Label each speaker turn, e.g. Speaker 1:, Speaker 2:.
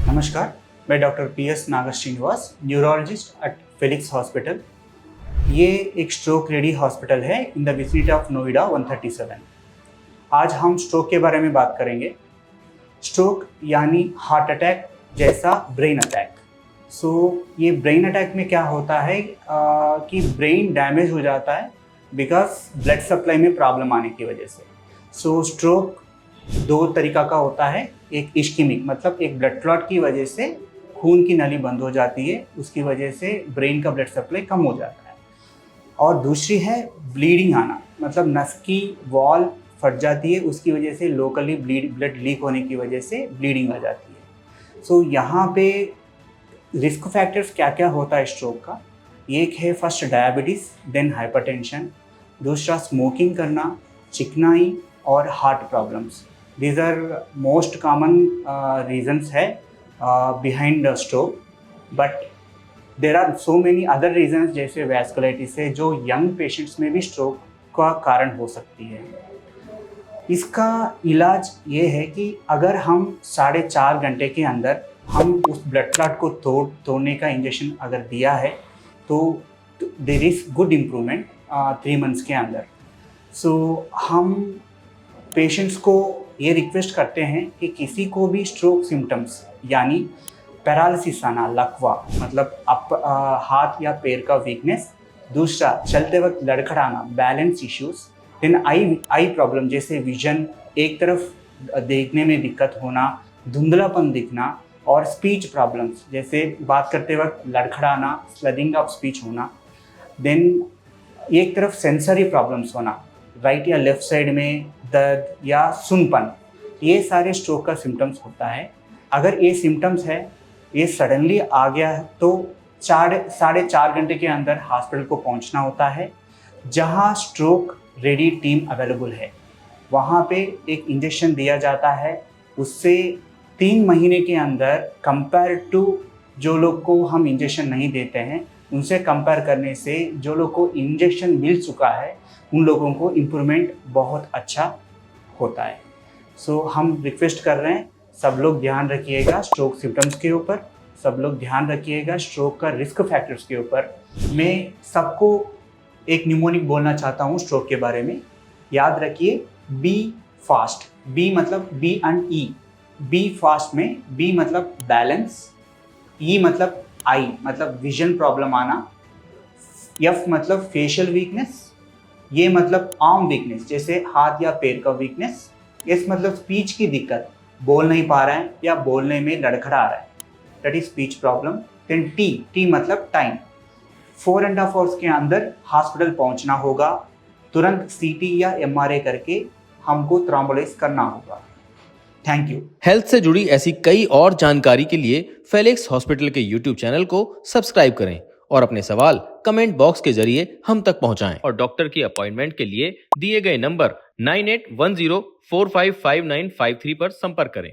Speaker 1: नमस्कार, मैं doctor P S. Nagar Srinivas, neurologist at Felix hospital. ये एक स्ट्रोक रेडी हॉस्पिटल है in the vicinity of Noida 137। आज हम स्ट्रोक के बारे में बात करेंगे। स्ट्रोक यानी हार्ट अटैक जैसा ब्रेन अटैक। ये ब्रेन अटैक में क्या होता है कि ब्रेन डैमेज हो जाता है बिकॉज ब्लड सप्लाई में प्रॉब्लम आने की वजह से। स्ट्रोक दो तरीका का होता है। एक इश्केमिक मतलब एक ब्लड क्लॉट की वजह से खून की नली बंद हो जाती है, उसकी वजह से ब्रेन का ब्लड सप्लाई कम हो जाता है। और दूसरी है ब्लीडिंग आना, मतलब नस की वॉल फट जाती है, उसकी वजह से लोकली ब्लड लीक होने की वजह से ब्लीडिंग आ जाती है। यहाँ पे रिस्क फैक्टर्स क्या क्या होता है स्ट्रोक का। एक है फर्स्ट डायबिटीज़, देन हाइपरटेंशन, दूसरा स्मोकिंग करना, चिकनाई और heart problems. These are most common reasons है behind stroke, but there are so many other reasons जैसे वैस्कुलाइटिस है जो यंग पेशेंट्स में भी स्ट्रोक का कारण हो सकती है। इसका इलाज ये है कि अगर हम 4.5 घंटे के अंदर हम उस ब्लड क्लॉट को तोड़ने का इंजेक्शन अगर दिया है तो there is good improvement 3 months के अंदर। हम पेशेंट्स को ये रिक्वेस्ट करते हैं कि किसी को भी स्ट्रोक सिम्टम्स यानी पैरालिसिस आना, लकवा मतलब हाथ या पैर का वीकनेस, दूसरा चलते वक्त लड़खड़ाना, balance issues, then eye problem जैसे विजन, एक तरफ देखने में दिक्कत होना, धुंधलापन दिखना, और स्पीच प्रॉब्लम्स जैसे बात करते वक्त लड़खड़ाना, स्लरिंग ऑफ स्पीच होना, देन एक तरफ सेंसरी प्रॉब्लम्स होना, राइट या लेफ्ट साइड में दर्द या सुनपन, ये सारे स्ट्रोक का सिम्टम्स होता है। अगर ये सिम्टम्स है, ये सडनली आ गया है तो 4.5 घंटे के अंदर हॉस्पिटल को पहुंचना होता है। जहां स्ट्रोक रेडी टीम अवेलेबल है वहां पे एक इंजेक्शन दिया जाता है। उससे 3 महीने के अंदर कंपेयर टू जो लोग को हम इंजेक्शन नहीं देते हैं उनसे कंपेयर करने से जो लोग को इंजेक्शन मिल चुका है उन लोगों को इम्प्रूवमेंट बहुत अच्छा होता है। हम रिक्वेस्ट कर रहे हैं सब लोग ध्यान रखिएगा स्ट्रोक सिम्टम्स के ऊपर, सब लोग ध्यान रखिएगा स्ट्रोक का रिस्क फैक्टर्स के ऊपर। मैं सबको एक न्यूमोनिक बोलना चाहता हूँ स्ट्रोक के बारे में। याद रखिए बी फास्ट, बी मतलब B and E. B fast में बी मतलब बैलेंस, ई मतलब आई मतलब विजन प्रॉब्लम आना, एफ मतलब फेशियल वीकनेस, ये मतलब आर्म वीकनेस जैसे हाथ या पैर का वीकनेस, एस मतलब स्पीच की दिक्कत, बोल नहीं पा रहा है या बोलने में लड़खड़ा रहा है, that is speech problem. Then T मतलब टाइम, 4.5 आवर्स के अंदर हॉस्पिटल पहुंचना होगा, तुरंत सीटी या एमआरआई करके हमको थ्रोम्बोलाइज करना होगा। Thank you.
Speaker 2: हेल्थ से जुड़ी ऐसी कई और जानकारी के लिए फेलिक्स हॉस्पिटल के यूट्यूब चैनल को सब्सक्राइब करें और अपने सवाल कमेंट बॉक्स के जरिए हम तक पहुंचाएं और डॉक्टर की अपॉइंटमेंट के लिए दिए गए नंबर 9810455953 पर संपर्क करें।